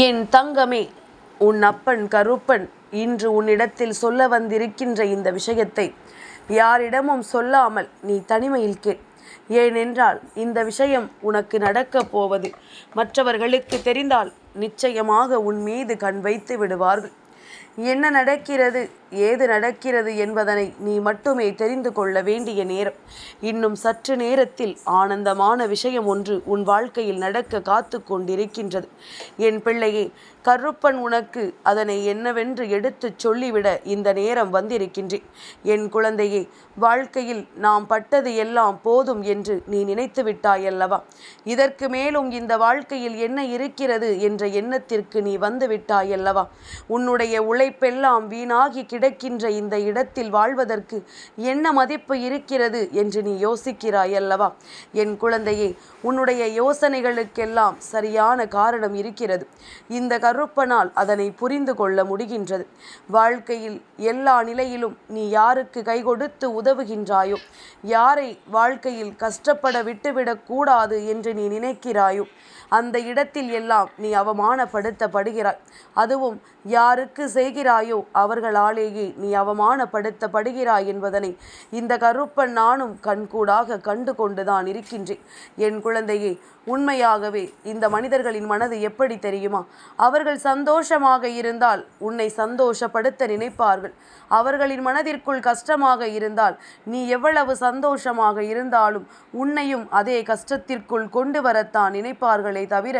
என் தங்கமே, உன் அப்பன் கருப்பன் இன்று உன்னிடத்தில் சொல்ல வந்திருக்கின்ற இந்த விஷயத்தை யாரிடமும் சொல்லாமல் நீ தனிமையில் கேள். ஏனென்றால் இந்த விஷயம் உனக்கு நடக்கப் போவது மற்றவர்களுக்கு தெரிந்தால் நிச்சயமாக உன் மீது கண் வைத்து விடுவார்கள். என்ன நடக்கிறது, ஏது நடக்கிறது என்பதனை நீ மட்டுமே தெரிந்து கொள்ள வேண்டிய நேரம். இன்னும் சற்று நேரத்தில் ஆனந்தமான விஷயம் ஒன்று உன் வாழ்க்கையில் நடக்க காத்து கொண்டிருக்கின்றது. என் பிள்ளையே, கருப்பன் உனக்கு அதனை என்னவென்று எடுத்துச் சொல்லிவிட இந்த நேரம் வந்திருக்கின்றேன். என் குழந்தையே, வாழ்க்கையில் நாம் பட்டது எல்லாம் போதும் என்று நீ நினைத்து விட்டாயல்லவா? இதற்கு மேலும் இந்த வாழ்க்கையில் என்ன இருக்கிறது என்ற எண்ணத்திற்கு நீ வந்து விட்டாயல்லவா? உன்னுடைய உழைப்பெல்லாம் வீணாகி கிடக்கின்ற இந்த இடத்தில் வாழ்வதற்கு என்ன மதிப்பு இருக்கிறது என்று நீ யோசிக்கிறாயல்லவா? என் குழந்தையே, உன்னுடைய யோசனைகளுக்கெல்லாம் சரியான காரணம் இருக்கிறது. இந்த கருப்பனால் அதனை புரிந்து கொள்ள முடிகின்றது. வாழ்க்கையில் எல்லா நிலையிலும் நீ யாருக்கு கை கொடுத்து உதவுகின்றாயோ, யாரை வாழ்க்கையில் கஷ்டப்பட விட்டுவிடக் கூடாது என்று நீ நினைக்கிறாயோ, அந்த இடத்தில் எல்லாம் நீ அவமானப்படுத்தப்படுகிறாய். அதுவும் யாருக்கு செய்கிறாயோ அவர்களாலேயே நீ அவமானப்படுத்தப்படுகிறாய் என்பதனை இந்த கருப்பன் நானும் கண்கூடாக கண்டு கொண்டுதான் இருக்கின்றேன். என் குழந்தையே, உண்மையாகவே இந்த மனிதர்களின் மனது எப்படி தெரியுமா? அவர்கள் சந்தோஷமாக இருந்தால் உன்னை சந்தோஷப்படுத்த நினைப்பார்கள். அவர்களின் மனதிற்குள் கஷ்டமாக இருந்தால் நீ எவ்வளவு சந்தோஷமாக இருந்தாலும் உன்னையும் அதே கஷ்டத்திற்குள் கொண்டு வரத்தான் நினைப்பார்களே தவிர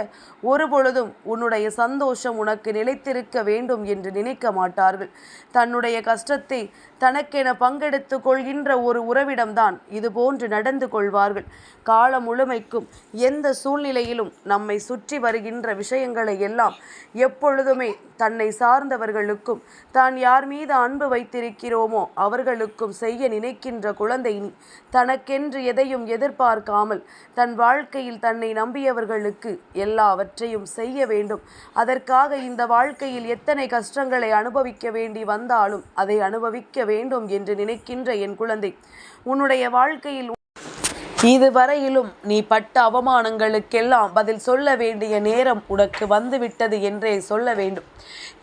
ஒருபொழுதும் உன்னுடைய சந்தோஷம் உனக்கு நிலைத்திருக்க வேண்டும் என்று நினைக்க மாட்டார்கள். தன்னுடைய கஷ்டத்தை தனக்கென பங்கெடுத்து கொள்கின்ற ஒரு உறவிடம்தான் இது போன்று நடந்து கொள்வார்கள். காலம் முழுமைக்கும் எந்த சூழ்நிலையிலும் நம்மை சுற்றி வருகின்ற விஷயங்களை எல்லாம் எப்பொழுதுமே தன்னை சார்ந்தவர்களுக்கும் தான் யார் மீது அன்பு வைத்திருக்கிறோமோ அவர்களுக்கும் செய்ய நினைக்கின்ற குழந்தை நீ. தனக்கென்று எதையும் எதிர்பார்க்காமல் தன் வாழ்க்கையில் தன்னை நம்பியவர்களுக்கு எல்லாவற்றையும் செய்ய வேண்டும். அதற்காக இந்த வாழ்க்கையில் எத்தனை கஷ்டங்களை அனுபவிக்க வேண்டி வந்தாலும் அதை அனுபவிக்க வேண்டும் என்று நினைக்கின்ற என் குழந்தை, உன்னுடைய வாழ்க்கையில் இதுவரையிலும் நீ பட்ட அவமானங்களுக்கெல்லாம் பதில் சொல்ல வேண்டிய நேரம் உனக்கு வந்துவிட்டது என்றே சொல்ல வேண்டும்.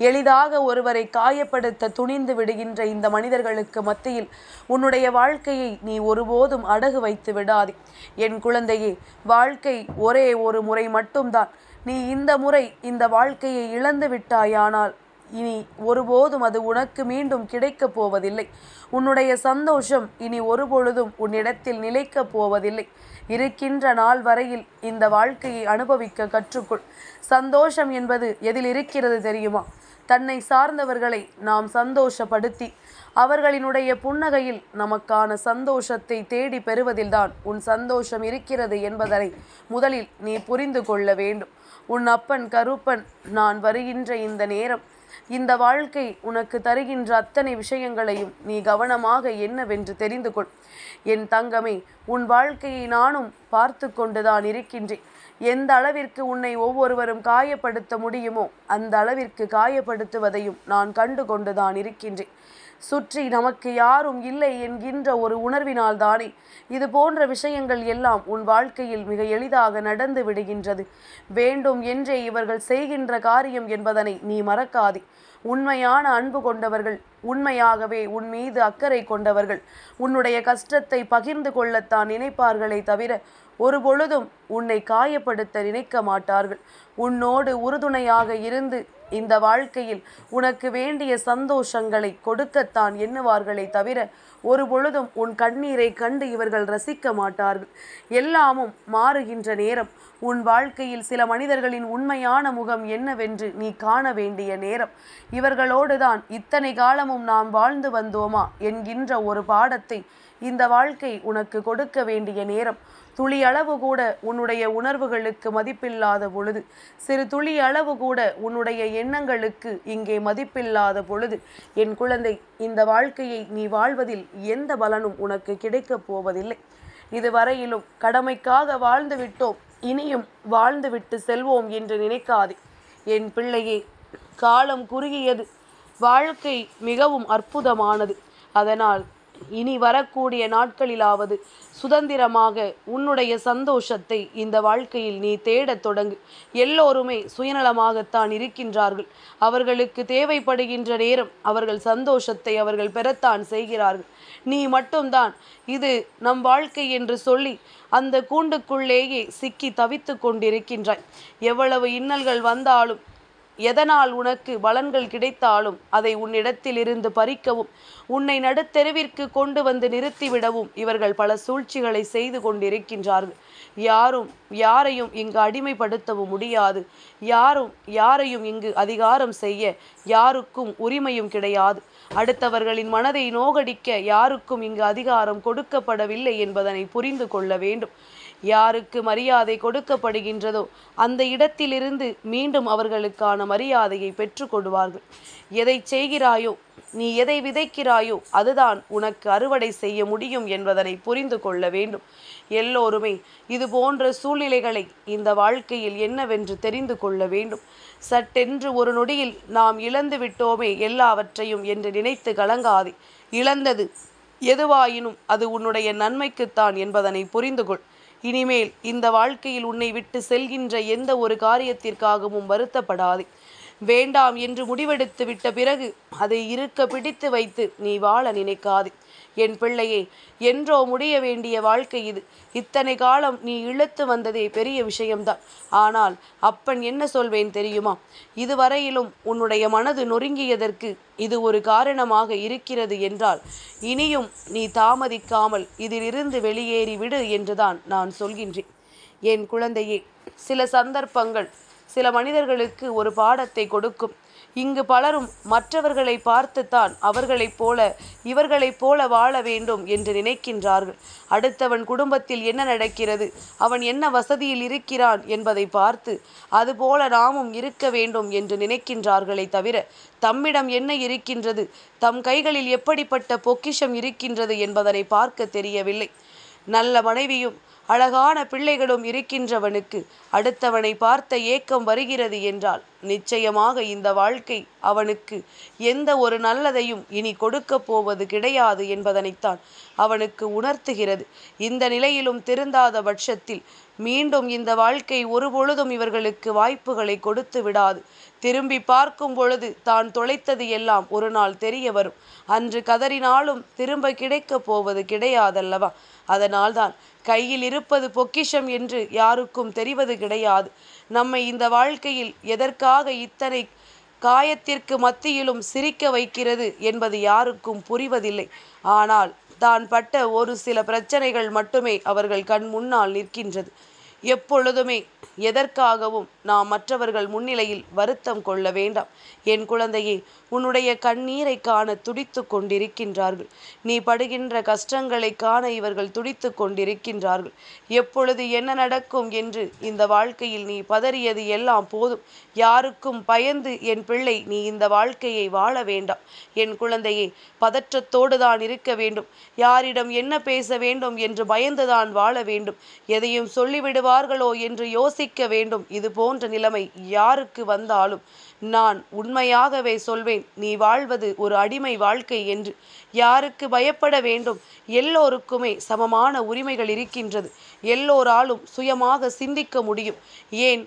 எளிதாக ஒருவரை காயப்படுத்த துணிந்து விடுகின்ற இந்த மனிதர்களுக்கு மத்தியில் உன்னுடைய வாழ்க்கையை நீ ஒருபோதும் அடகு வைத்து விடாதே. என் குழந்தையே, வாழ்க்கை ஒரே ஒரு முறை மட்டும்தான். நீ இந்த முறை இந்த வாழ்க்கையை இழந்து விட்டாயானால் இனி ஒருபோதும் அது உனக்கு மீண்டும் கிடைக்கப் போவதில்லை. உன்னுடைய சந்தோஷம் இனி ஒருபொழுதும் உன்னிடத்தில் நிலைக்கப் போவதில்லை. இருக்கின்ற நாள் வரையில் இந்த வாழ்க்கையை அனுபவிக்க கற்றுக்கொள். சந்தோஷம் என்பது எதில் இருக்கிறது தெரியுமா? தன்னை சார்ந்தவர்களை நாம் சந்தோஷப்படுத்தி அவர்களினுடைய புன்னகையில் நமக்கான சந்தோஷத்தை தேடி பெறுவதில்தான் உன் சந்தோஷம் இருக்கிறது என்பதனை முதலில் நீ புரிந்து கொள்ள வேண்டும். உன் அப்பன் கருப்பன் நான் வருகின்ற இந்த நேரம் இந்த வாழ்க்கை உனக்கு தருகின்ற அத்தனை விஷயங்களையும் நீ கவனமாக என்னவென்று தெரிந்து கொள். என் தங்கமே, உன் வாழ்க்கையை நானும் பார்த்து கொண்டுதான் இருக்கின்றேன். எந்த அளவிற்கு உன்னை ஒவ்வொருவரும் காயப்படுத்த முடியுமோ அந்த அளவிற்கு காயப்படுத்துவதையும் நான் கண்டு கொண்டுதான் இருக்கின்றேன். சுற்றி நமக்கு யாரும் இல்லை என்கின்ற ஒரு உணர்வினால் தானே இது போன்ற விஷயங்கள் எல்லாம் உன் வாழ்க்கையில் மிக எளிதாக நடந்து விடுகின்றது. வேண்டும் என்றே இவர்கள் செய்கின்ற காரியம் என்பதனை நீ மறக்காதே. உண்மையான அன்பு கொண்டவர்கள், உண்மையாகவே உன் மீது அக்கறை கொண்டவர்கள் உன்னுடைய கஷ்டத்தை பகிர்ந்து கொள்ளத்தான் நினைப்பார்களே தவிர ஒருபொழுதும் உன்னை காயப்படுத்த நினைக்க மாட்டார்கள். உன்னோடு உறுதுணையாக இருந்து இந்த வாழ்க்கையில் உனக்கு வேண்டிய சந்தோஷங்களை கொடுக்கத்தான் எண்ணுவார்களே தவிர ஒரு பொழுதும் உன் கண்ணீரை கண்டு இவர்கள் ரசிக்க மாட்டார்கள். எல்லாமும் மாறுகின்ற நேரம். உன் வாழ்க்கையில் சில மனிதர்களின் உண்மையான முகம் என்னவென்று நீ காண வேண்டிய நேரம். இவர்களோடு தான் இத்தனை காலமும் நாம் வாழ்ந்து வந்தோமா என்கின்ற ஒரு பாடத்தை இந்த வாழ்க்கை உனக்கு கொடுக்க வேண்டிய நேரம். துளி அளவு கூட உன்னுடைய உணர்வுகளுக்கு மதிப்பில்லாத பொழுது, சிறு துளி அளவு கூட உன்னுடைய எண்ணங்களுக்கு இங்கே மதிப்பில்லாத பொழுது, என் குழந்தை, இந்த வாழ்க்கையை நீ வாழ்வதில் எந்த பலனும் உனக்கு கிடைக்கப் போவதில்லை. இதுவரையிலும் கடமைக்காக வாழ்ந்து விட்டோம், இனியும் வாழ்ந்துவிட்டு செல்வோம் என்று நினைக்காதே. என் பிள்ளையே, காலம் குறுகியது, வாழ்க்கை மிகவும் அற்புதமானது. அதனால் இனி வரக்கூடிய நாட்களிலாவது சுதந்திரமாக உன்னுடைய சந்தோஷத்தை இந்த வாழ்க்கையில் நீ தேடத் தொடங்கு. எல்லோருமே சுயநலமாகத்தான் இருக்கின்றார்கள். அவர்களுக்கு தேவைப்படுகின்ற நேரம் அவர்கள் சந்தோஷத்தை அவர்கள் பெறத்தான் செய்கிறார்கள். நீ மட்டும்தான் இது நம் வாழ்க்கை என்று சொல்லி அந்த கூண்டுக்குள்ளேயே சிக்கி தவித்து கொண்டிருக்கின்றாய். எவ்வளவு இன்னல்கள் வந்தாலும் எதனால் உனக்கு பலன்கள் கிடைத்தாலும் அதை உன்னிடத்தில் இருந்து பறிக்கவும் உன்னை நடுத்தெருவிற்கு கொண்டு வந்து நிறுத்திவிடவும் இவர்கள் பல சூழ்ச்சிகளை செய்து கொண்டிருக்கின்றார்கள். யாரும் யாரையும் இங்கு அடிமைப்படுத்தவும் முடியாது. யாரும் யாரையும் இங்கு அதிகாரம் செய்ய யாருக்கும் உரிமையும் கிடையாது. அடுத்தவர்களின் மனதை நோகடிக்க யாருக்கும் இங்கு அதிகாரம் கொடுக்கப்படவில்லை என்பதனை புரிந்து கொள்ள வேண்டும். யாருக்கு மரியாதை கொடுக்கப்படுகின்றதோ அந்த இடத்திலிருந்து மீண்டும் அவர்களுக்கான மரியாதையை பெற்று கொள்வார்கள். எதை செய்கிறாயோ, நீ எதை விதைக்கிறாயோ அதுதான் உனக்கு அறுவடை செய்ய முடியும் என்பதனை புரிந்து கொள்ள வேண்டும். எல்லோருமே இது போன்ற சூழ்நிலைகளை இந்த வாழ்க்கையில் என்னவென்று தெரிந்து கொள்ள வேண்டும். சட்டென்று ஒரு நொடியில் நாம் இழந்து விட்டோமே எல்லாவற்றையும் என்று நினைத்து கலங்காதே. இழந்தது எதுவாயினும் அது உன்னுடைய நன்மைக்குத்தான் என்பதனை புரிந்து கொள். இனிமேல் இந்த வாழ்க்கையில் உன்னை விட்டு செல்கின்ற எந்த ஒரு காரியத்திற்காகவும் வருத்தப்படாதே. வேண்டாம் என்று முடிவெடுத்து விட்ட பிறகு அதை இருக்க பிடித்து வைத்து நீ வாழ நினைக்காதே. என் பிள்ளையே, என்றோ முடிய வேண்டிய வாழ்க்கை இது. இத்தனை காலம் நீ இழுத்து வந்ததே பெரிய விஷயம்தான். ஆனால் அப்பன் என்ன சொல்வேன் தெரியுமா? இதுவரையிலும் உன்னுடைய மனது நொறுங்கியதற்கு இது ஒரு காரணமாக இருக்கிறது என்றால் இனியும் நீ தாமதிக்காமல் இதிலிருந்து வெளியேறி விடு என்றுதான் நான் சொல்கின்றேன். என் குழந்தையே, சில சந்தர்ப்பங்கள் சில மனிதர்களுக்கு ஒரு பாடத்தை கொடுக்கும். இங்கு பலரும் மற்றவர்களை பார்த்துத்தான் அவர்களைப் போல இவர்களைப் போல வாழ வேண்டும் என்று நினைக்கின்றார்கள். அடுத்தவன் குடும்பத்தில் என்ன நடக்கிறது, அவன் என்ன வசதியில் இருக்கிறான் என்பதை பார்த்து அதுபோல நாமும் இருக்க வேண்டும் என்று நினைக்கின்றார்களே தவிர தம்மிடம் என்ன இருக்கின்றது, தம் கைகளில் எப்படிப்பட்ட பொக்கிஷம் இருக்கின்றது என்பதனை பார்க்க தெரியவில்லை. நல்ல மனைவியும் அழகான பிள்ளைகளும் இருக்கின்றவனுக்கு அடுத்தவனை பார்த்த ஏக்கம் வருகிறது என்றால் நிச்சயமாக இந்த வாழ்க்கை அவனுக்கு எந்த ஒரு நல்லதையும் இனி கொடுக்க போவது கிடையாது என்பதனைத்தான் அவனுக்கு உணர்த்துகிறது. இந்த நிலையிலும் திருந்தாத பட்சத்தில் மீண்டும் இந்த வாழ்க்கை ஒருபொழுதும் இவர்களுக்கு வாய்ப்புகளை கொடுத்து விடாது. திரும்பி பார்க்கும் பொழுது தான் தொலைத்தது எல்லாம் ஒரு நாள் தெரிய வரும். அன்று கதறினாலும் திரும்ப கிடைக்கப் போவது கிடையாதல்லவா? அதனால்தான் கையில் இருப்பது பொக்கிஷம் என்று யாருக்கும் தெரிவது கிடையாது. நம்மை இந்த வாழ்க்கையில் எதற்காக இத்தனை காயத்திற்கு மத்தியிலும் சிரிக்க வைக்கிறது என்பது யாருக்கும் புரிவதில்லை. ஆனால் தான் பட்ட ஒரு சில பிரச்சனைகள் மட்டுமே அவர்கள் கண் முன்னால் நிற்கின்றது. எப்பொழுதுமே எதற்காகவும் நாம் மற்றவர்கள் முன்னிலையில் வருத்தம் கொள்ள வேண்டாம். என் குழந்தையே, உன்னுடைய கண்ணீரை காண துடித்து கொண்டிருக்கின்றார்கள். நீ படுகின்ற கஷ்டங்களை காண இவர்கள் துடித்து கொண்டிருக்கின்றார்கள். எப்பொழுது என்ன நடக்கும் என்று இந்த வாழ்க்கையில் நீ பதறியது எல்லாம் போதும். யாருக்கும் பயந்து என் பிள்ளை நீ இந்த வாழ்க்கையை வாழ வேண்டாம். என் குழந்தையே, பதற்றத்தோடு தான் இருக்க வேண்டும். யாரிடம் என்ன பேச வேண்டும் என்று பயந்துதான் வாழ வேண்டும். எதையும் சொல்லிவிடுவார்களோ என்று யோசிக்க வேண்டும். இது போன்ற நிலைமை யாருக்கு வந்தாலும் நான் உண்மையாகவே சொல்வேன், நீ வாழ்வது ஒரு அடிமை வாழ்க்கை என்று. யாருக்கு பயப்பட வேண்டும்? எல்லோருக்குமே சமமான உரிமைகள் இருக்கின்றது. எல்லோராலும் சுயமாக சிந்திக்க முடியும். ஏன்,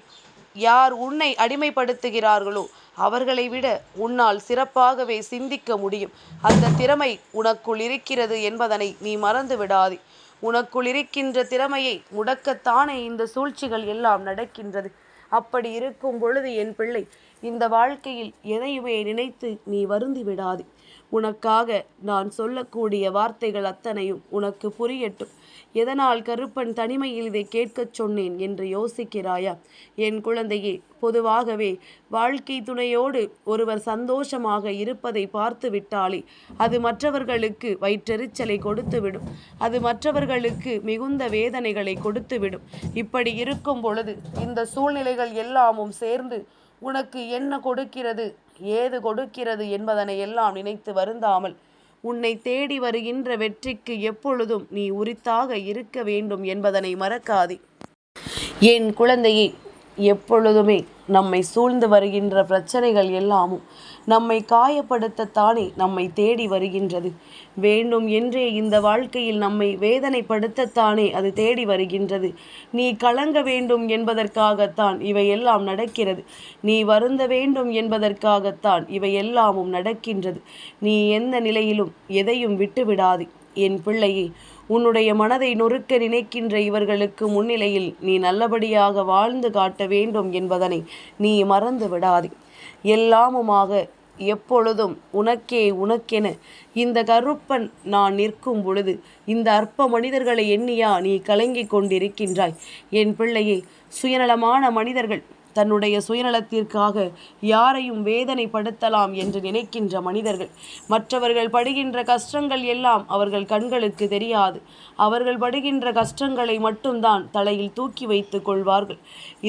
யார் உன்னை அடிமைப்படுத்துகிறார்களோ அவர்களை விட உன்னால் சிறப்பாகவே சிந்திக்க முடியும். அந்த திறமை உனக்குள் இருக்கிறது என்பதனை நீ மறந்து விடாதே. உனக்குள் இருக்கின்ற திறமையை முடக்கத்தானே இந்த சூழ்ச்சிகள் எல்லாம் நடக்கின்றது. அப்படி இருக்கும் பொழுது என் பிள்ளை, இந்த வாழ்க்கையில் எதையுமே நினைத்து நீ வருந்தி விடாதே. உனக்காக நான் சொல்லக்கூடிய வார்த்தைகள் அத்தனையும் உனக்கு புரியட்டும். எதனால் கருப்பன் தனிமையில் இதை கேட்கச் சொன்னேன் என்று யோசிக்கிறாயா? என் குழந்தையே, பொதுவாகவே வாழ்க்கை துணையோடு ஒருவர் சந்தோஷமாக இருப்பதை பார்த்து விட்டாலே அது மற்றவர்களுக்கு வயிற்றெரிச்சலை கொடுத்துவிடும். அது மற்றவர்களுக்கு மிகுந்த வேதனைகளை கொடுத்துவிடும். இப்படி இருக்கும் பொழுது இந்த சூழ்நிலைகள் எல்லாமும் சேர்ந்து உனக்கு என்ன கொடுக்கிறது, ஏது கொடுக்கிறது என்பதனை எல்லாம் நினைத்து வருந்தாமல் உன்னை தேடி வருகின்ற வெற்றிக்கு எப்பொழுதும் நீ உரித்தாக இருக்க வேண்டும் என்பதனை மறக்காதே. என் குழந்தையே, எப்பொழுதுமே நம்மை சூழ்ந்து வருகின்ற பிரச்சனைகள் எல்லாமும் நம்மை காயப்படுத்தத்தானே நம்மை தேடி வருகின்றது. வேண்டும் என்றே இந்த வாழ்க்கையில் நம்மை வேதனைப்படுத்தத்தானே அது தேடி வருகின்றது. நீ கலங்க வேண்டும் என்பதற்காகத்தான் இவையெல்லாம் நடக்கிறது. நீ வருந்த வேண்டும் என்பதற்காகத்தான் இவையெல்லாமும் நடக்கின்றது. நீ எந்த நிலையிலும் எதையும் விட்டுவிடாதே என் பிள்ளையே. உன்னுடைய மனதை நொறுக்க நினைக்கின்ற இவர்களுக்கு முன்னிலையில் நீ நல்லபடியாக வாழ்ந்து காட்ட வேண்டும் என்பதனை நீ மறந்து விடாதே. எல்லாமுமாக எப்பொழுதும் உனக்கென இந்த கருப்பன் நான் நிற்கும் பொழுது இந்த அற்ப மனிதர்களை எண்ணியா நீ கலங்கிக் கொண்டிருக்கின்றாய்? என் பிள்ளையே, சுயநலமான மனிதர்கள் தன்னுடைய சுயநலத்திற்காக யாரையும் வேதனைப்படுத்தலாம் என்று நினைக்கின்ற மனிதர்கள், மற்றவர்கள் படுகின்ற கஷ்டங்கள் எல்லாம் அவர்கள் கண்களுக்கு தெரியாது. அவர்கள் படுகின்ற கஷ்டங்களை மட்டும்தான் தலையில் தூக்கி வைத்து கொள்வார்கள்.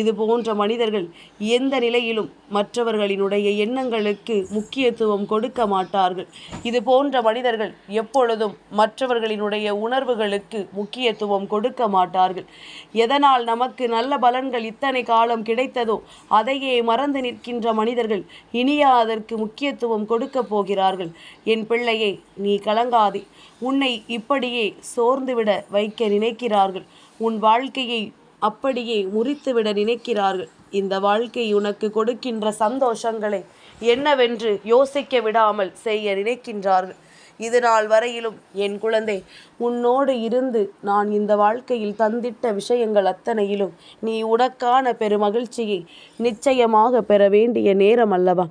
இது போன்ற மனிதர்கள் எந்த நிலையிலும் மற்றவர்களினுடைய எண்ணங்களுக்கு முக்கியத்துவம் கொடுக்க மாட்டார்கள். இது போன்ற மனிதர்கள் எப்பொழுதும் மற்றவர்களினுடைய உணர்வுகளுக்கு முக்கியத்துவம் கொடுக்க மாட்டார்கள். எதனால் நமக்கு நல்ல பலன்கள் இத்தனை காலம் கிடைத்ததோ அதையே மறந்து நிற்கின்ற மனிதர்கள் இனியா அதற்கு முக்கியத்துவம் கொடுக்க போகிறார்கள்? என் பிள்ளையே, நீ கலங்காதே. உன்னை இப்படியே சோர்ந்துவிட வைக்க நினைக்கிறார்கள். உன் வாழ்க்கையை அப்படியே முறித்துவிட நினைக்கிறார்கள். இந்த வாழ்க்கை உனக்கு கொடுக்கின்ற சந்தோஷங்களை என்னவென்று யோசிக்க விடாமல் செய்ய நினைக்கின்றார்கள். இது நாள் வரையிலும் என் குழந்தை, உன்னோடு இருந்து நான் இந்த வாழ்க்கையில் தந்திட்ட விஷயங்கள் அத்தனையிலும் நீ உனக்கான பெருமகிழ்ச்சியை நிச்சயமாக பெற வேண்டிய நேரம் அல்லவா?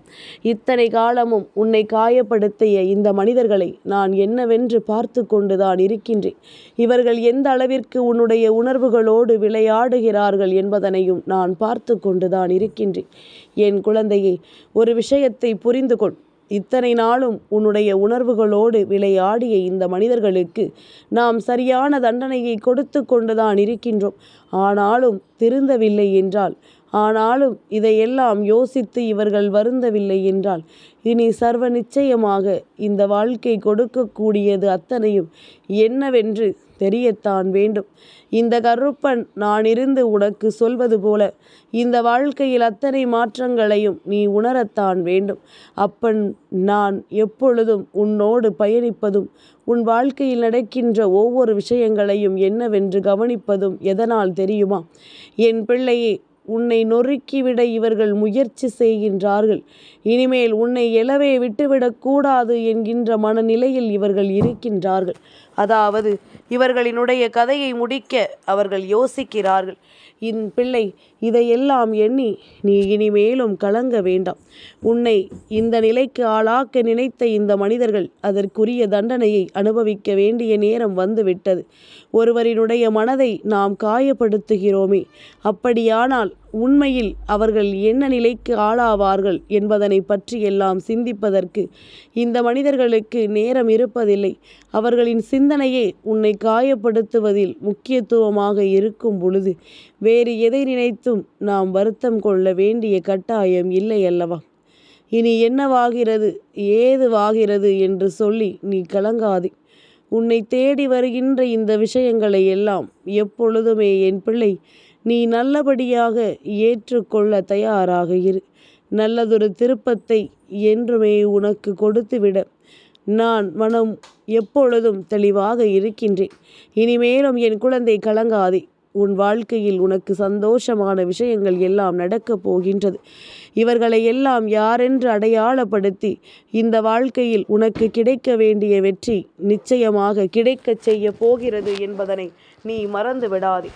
இத்தனை காலமும் உன்னை காயப்படுத்திய இந்த மனிதர்களை நான் என்னவென்று பார்த்து கொண்டுதான் இருக்கின்றேன். இவர்கள் எந்த அளவிற்கு உன்னுடைய உணர்வுகளோடு விளையாடுகிறார்கள் என்பதனையும் நான் பார்த்து கொண்டுதான் இருக்கின்றேன். என் குழந்தையை, ஒரு விஷயத்தை புரிந்து கொள். இத்தனை நாளும் உன்னுடைய உணர்வுகளோடு விளையாடிய இந்த மனிதர்களுக்கு நாம் சரியான தண்டனையை கொடுத்து கொண்டுதான் இருக்கின்றோம். ஆனாலும் திருந்தவில்லை என்றால், ஆனாலும் இதையெல்லாம் யோசித்து இவர்கள் வருந்தவில்லை என்றால், இனி சர்வ நிச்சயமாக இந்த வாழ்க்கை கொடுக்கக்கூடியது அத்தனையும் என்னவென்று தெரியத்தான் வேண்டும். இந்த கருப்பன் நான் இருந்து உனக்கு சொல்வது போல இந்த வாழ்க்கையில் அத்தனை மாற்றங்களையும் நீ உணரத்தான் வேண்டும். அப்பன் நான் எப்பொழுதும் உன்னோடு பயணிப்பதும் உன் வாழ்க்கையில் நடக்கின்ற ஒவ்வொரு விஷயங்களையும் என்னவென்று கவனிப்பதும் எதனால் தெரியுமா? என் பிள்ளையே, உன்னை நொறுக்கிவிட இவர்கள் முயற்சி செய்கின்றார்கள். இனிமேல் உன்னை எழவே விட்டுவிடக்கூடாது என்கின்ற மனநிலையில் இவர்கள் இருக்கின்றார்கள். அதாவது இவர்களினுடைய கதையை முடிக்க அவர்கள் யோசிக்கிறார்கள். என் பிள்ளை, இதையெல்லாம் எண்ணி நீ இனிமேலும் கலங்க வேண்டாம். உன்னை இந்த நிலைக்கு ஆளாக்க நினைத்த இந்த மனிதர்கள் அதற்குரிய தண்டனையை அனுபவிக்க வேண்டிய நேரம் வந்துவிட்டது. ஒருவரினுடைய மனதை நாம் காயப்படுத்துகிறோமே, அப்படியானால் உண்மையில் அவர்கள் என்ன நிலைக்கு ஆளாவார்கள் என்பதனை பற்றி எல்லாம் சிந்திப்பதற்கு இந்த மனிதர்களுக்கு நேரம் இருப்பதில்லை. அவர்களின் சிந்தனையே உன்னை காயப்படுத்துவதில் முக்கியத்துவமாக இருக்கும் பொழுது வேறு எதை நினைத்தும் நாம் வருத்தம் கொள்ள வேண்டிய கட்டாயம் இல்லை அல்லவா? இனி என்னவாகிறது ஏதுவாகிறது என்று சொல்லி நீ கலங்காதே. உன்னை தேடி வருகின்ற இந்த விஷயங்களை எல்லாம் எப்பொழுதுமே என் பிள்ளை நீ நல்லபடியாக ஏற்றுக்கொள்ள தயாராக இரு. நல்லதொரு திருப்பத்தை என்றுமே உனக்கு கொடுத்துவிட நான் மனம் எப்பொழுதும் தெளிவாக இருக்கின்றேன். இனிமேலும் என் குழந்தை கலங்காதே. உன் வாழ்க்கையில் உனக்கு சந்தோஷமான விஷயங்கள் எல்லாம் நடக்கப் போகின்றது. இவர்களை எல்லாம் யாரென்று அடையாளப்படுத்தி இந்த வாழ்க்கையில் உனக்கு கிடைக்க வேண்டிய வெற்றி நிச்சயமாக கிடைக்கச் செய்ய போகிறது என்பதனை நீ மறந்து விடாதே.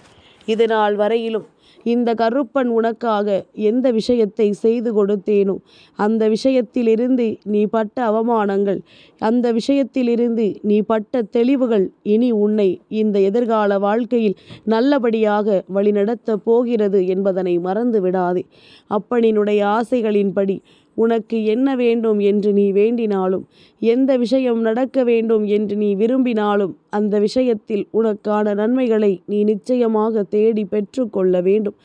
இது நாள் வரையிலும் இந்த கருப்பன் உனக்காக எந்த விஷயத்தை செய்து கொடுத்தேனோ அந்த விஷயத்திலிருந்து நீ பட்ட அவமானங்கள், அந்த விஷயத்திலிருந்து நீ பட்ட தெளிவுகள் இனி உன்னை இந்த எதிர்கால வாழ்க்கையில் நல்லபடியாக வழிநடத்தப் போகிறது என்பதனை மறந்து விடாதே. அப்பனினுடைய ஆசைகளின்படி உனக்கு என்ன வேண்டும் என்று நீ வேண்டினாலும், எந்த விஷயம் நடக்க வேண்டும் என்று நீ விரும்பினாலும் அந்த விஷயத்தில் உனக்கான நன்மைகளை நீ நிச்சயமாக தேடி பெற்று கொள்ள வேண்டும்.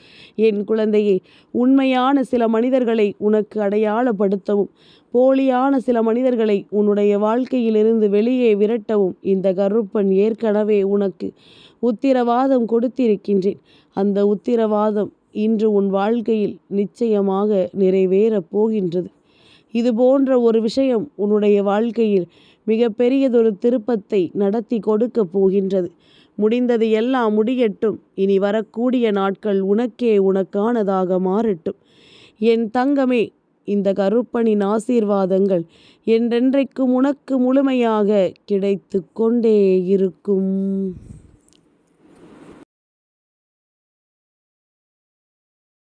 என் குழந்தையே, உண்மையான சில மனிதர்களை உனக்கு அடையாளப்படுத்தவும் போலியான சில மனிதர்களை உன்னுடைய வாழ்க்கையிலிருந்து வெளியே விரட்டவும் இந்த கருப்பன் ஏற்கனவே உனக்கு உத்திரவாதம் கொடுத்திருக்கின்றேன். அந்த உத்திரவாதம் இன்று உன் வாழ்க்கையில் நிச்சயமாக நிறைவேறப் போகின்றது. இது போன்ற ஒரு விஷயம் உன்னுடைய வாழ்க்கையில் மிகப்பெரியதொரு திருப்பத்தை நடத்தி கொடுக்க போகின்றது. முடிந்தது எல்லாம் முடியட்டும். இனி வரக்கூடிய நாட்கள் உனக்கானதாக மாறட்டும். என் தங்கமே, இந்த கருப்பனின் ஆசீர்வாதங்கள் என்றென்றைக்கும் உனக்கு முழுமையாக கிடைத்து கொண்டே இருக்கும்.